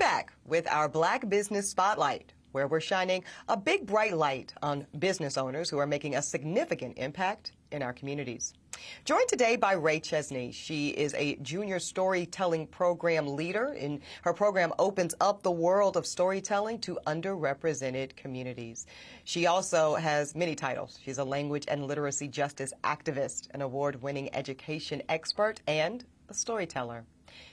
back with our Black Business Spotlight, where we're shining a big bright light on business owners who are making a significant impact in our communities. Joined today by Rae Chesny. She is a junior storytelling program leader, and her program opens up the world of storytelling to underrepresented communities. She also has many titles. She's a language and literacy justice activist, an award-winning education expert, and a storyteller.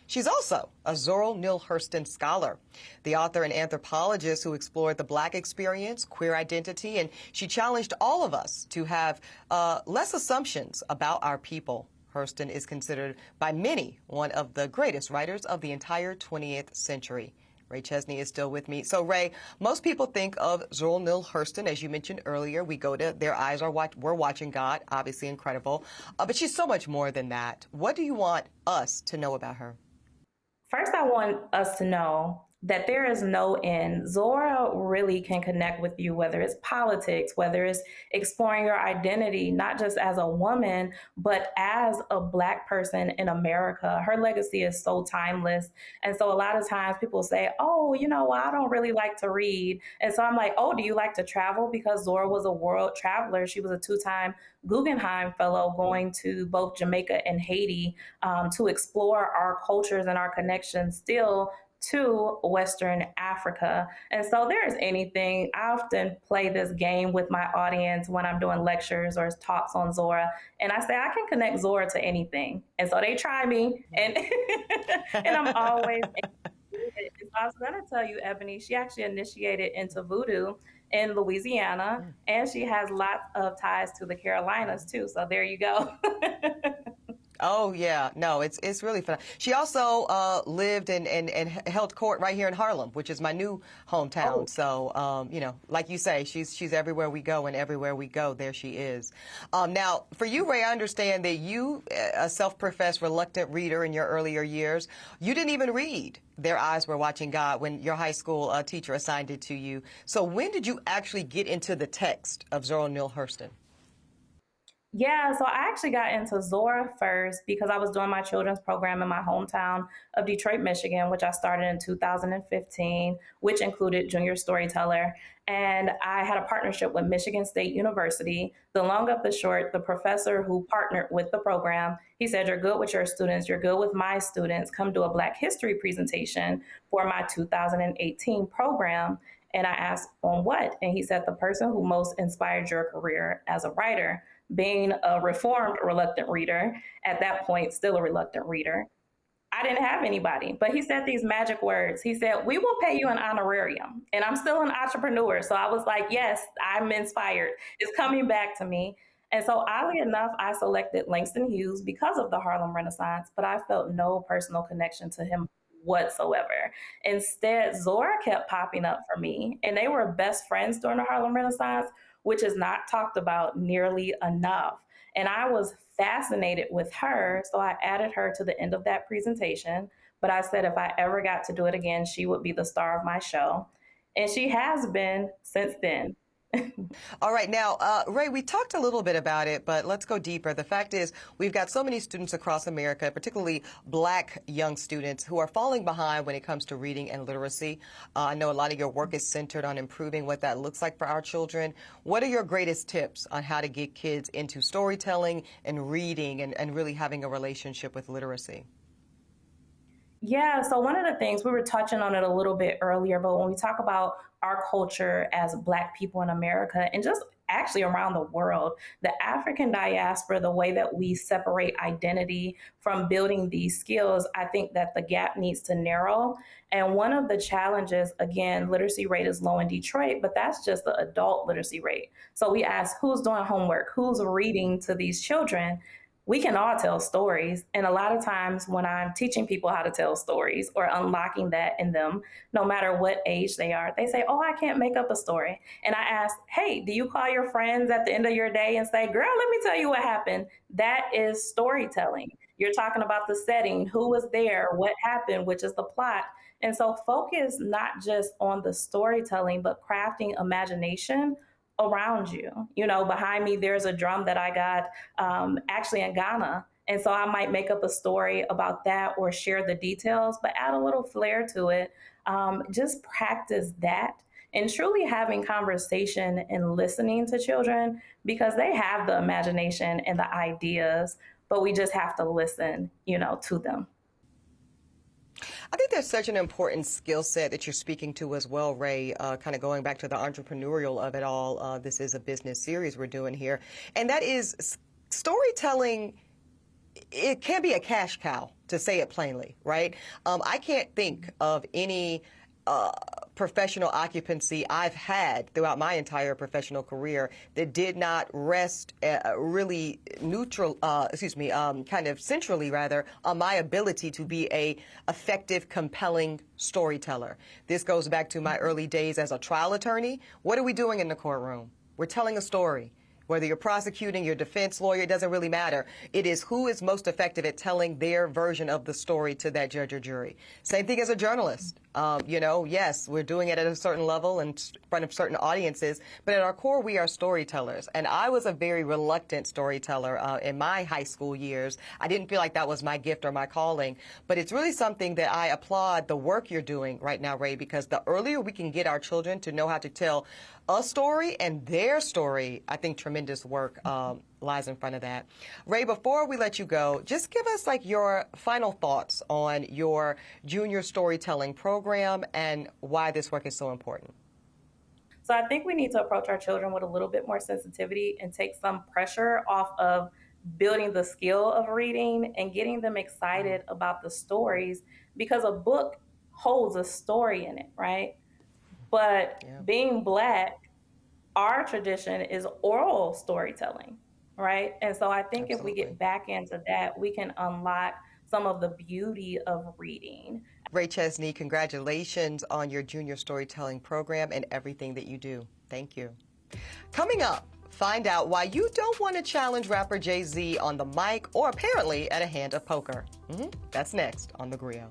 She's also a Zora Neale Hurston Scholar, the author and anthropologist who explored the Black experience, queer identity, and she challenged all of us to have less assumptions about our people. Hurston is considered by many one of the greatest writers of the entire 20th century. Rae Chesny is still with me. So, Rae, most people think of Zora Neale Hurston, as you mentioned earlier. We go to their eyes are we're watching God, obviously incredible. But she's so much more than that. What do you want us to know about her? First, I want us to know that there is no end. Zora really can connect with you, whether it's politics, whether it's exploring your identity, not just as a woman, but as a Black person in America. Her legacy is so timeless. And so a lot of times people say, oh, well, I don't really like to read. And so I'm like, oh, do you like to travel? Because Zora was a world traveler. She was a two-time Guggenheim Fellow, going to both Jamaica and Haiti to explore our cultures and our connections still to Western Africa. And so there is anything. I often play this game with my audience when I'm doing lectures or talks on Zora, and I say I can connect Zora to anything. And so they try me, and and I'm always. I was going to tell you, Eboni, she actually initiated into voodoo in Louisiana, and she has lots of ties to the Carolinas too. So there you go. Oh, yeah. No, it's really fun. She also lived and held court right here in Harlem, which is my new hometown. Oh. So, like you say, she's everywhere we go, and everywhere we go, there she is. Now, for you, Rae, I understand that you, a self-professed reluctant reader in your earlier years, you didn't even read Their Eyes Were Watching God when your high school teacher assigned it to you. So when did you actually get into the text of Zora Neale Hurston? Yeah, so I actually got into Zora first because I was doing my children's program in my hometown of Detroit, Michigan, which I started in 2015, which included Junior Storyteller. And I had a partnership with Michigan State University. The long of the short, the professor who partnered with the program, he said, you're good with your students, you're good with my students, come do a Black history presentation for my 2018 program. And I asked, on what? And he said, the person who most inspired your career as a writer. Being a reformed reluctant reader, at that point, still a reluctant reader, I didn't have anybody. But he said these magic words. He said, we will pay you an honorarium. And I'm still an entrepreneur. So I was like, yes, I'm inspired. It's coming back to me. And so oddly enough, I selected Langston Hughes because of the Harlem Renaissance, but I felt no personal connection to him whatsoever. Instead, Zora kept popping up for me, and they were best friends during the Harlem Renaissance, which is not talked about nearly enough. And I was fascinated with her, so I added her to the end of that presentation. But I said if I ever got to do it again, she would be the star of my show. And she has been since then. All right. Now, Rae, we talked a little bit about it, but let's go deeper. The fact is we've got so many students across America, particularly Black young students, who are falling behind when it comes to reading and literacy. I know a lot of your work is centered on improving what that looks like for our children. What are your greatest tips on how to get kids into storytelling and reading and really having a relationship with literacy? Yeah, so one of the things, we were touching on it a little bit earlier, but when we talk about our culture as Black people in America and just actually around the world, the African diaspora, the way that we separate identity from building these skills, I think that the gap needs to narrow. And one of the challenges, again, literacy rate is low in Detroit, but that's just the adult literacy rate. So we ask, who's doing homework? Who's reading to these children? We can all tell stories. And a lot of times when I'm teaching people how to tell stories or unlocking that in them, no matter what age they are, they say, oh, I can't make up a story. And I ask, hey, do you call your friends at the end of your day and say, girl, let me tell you what happened? That is storytelling. You're talking about the setting, who was there, what happened, which is the plot. And so focus not just on the storytelling, but crafting imagination around you. You know, behind me, there's a drum that I got actually in Ghana. And so I might make up a story about that or share the details, but add a little flair to it. Just practice that and truly having conversation and listening to children because they have the imagination and the ideas, but we just have to listen, to them. I think there's such an important skill set that you're speaking to as well, Rae, kind of going back to the entrepreneurial of it all. This is a business series we're doing here. And that is storytelling. It can be a cash cow, to say it plainly, right? I can't think of any professional occupancy I've had throughout my entire professional career that did not rest really kind of centrally rather on my ability to be a effective, compelling storyteller. This goes back to my early days as a trial attorney. What are we doing in the courtroom? We're telling a story. Whether you're prosecuting, your defense lawyer, it doesn't really matter. It is who is most effective at telling their version of the story to that judge or jury. Same thing as a journalist. Yes, we're doing it at a certain level in front of certain audiences, but at our core, we are storytellers. And I was a very reluctant storyteller in my high school years. I didn't feel like that was my gift or my calling, but it's really something that I applaud the work you're doing right now, Rae, because the earlier we can get our children to know how to tell a story and their story, I think tremendous work lies in front of that. Rae, before we let you go, just give us your final thoughts on your junior storytelling program and why this work is so important. So I think we need to approach our children with a little bit more sensitivity and take some pressure off of building the skill of reading and getting them excited about the stories because a book holds a story in it, right? But being Black, our tradition is oral storytelling, right? And so I think if we get back into that, we can unlock some of the beauty of reading. Rae Chesny, congratulations on your junior storytelling program and everything that you do. Thank you. Coming up, find out why you don't want to challenge rapper Jay-Z on the mic or apparently at a hand of poker. That's next on The Grio.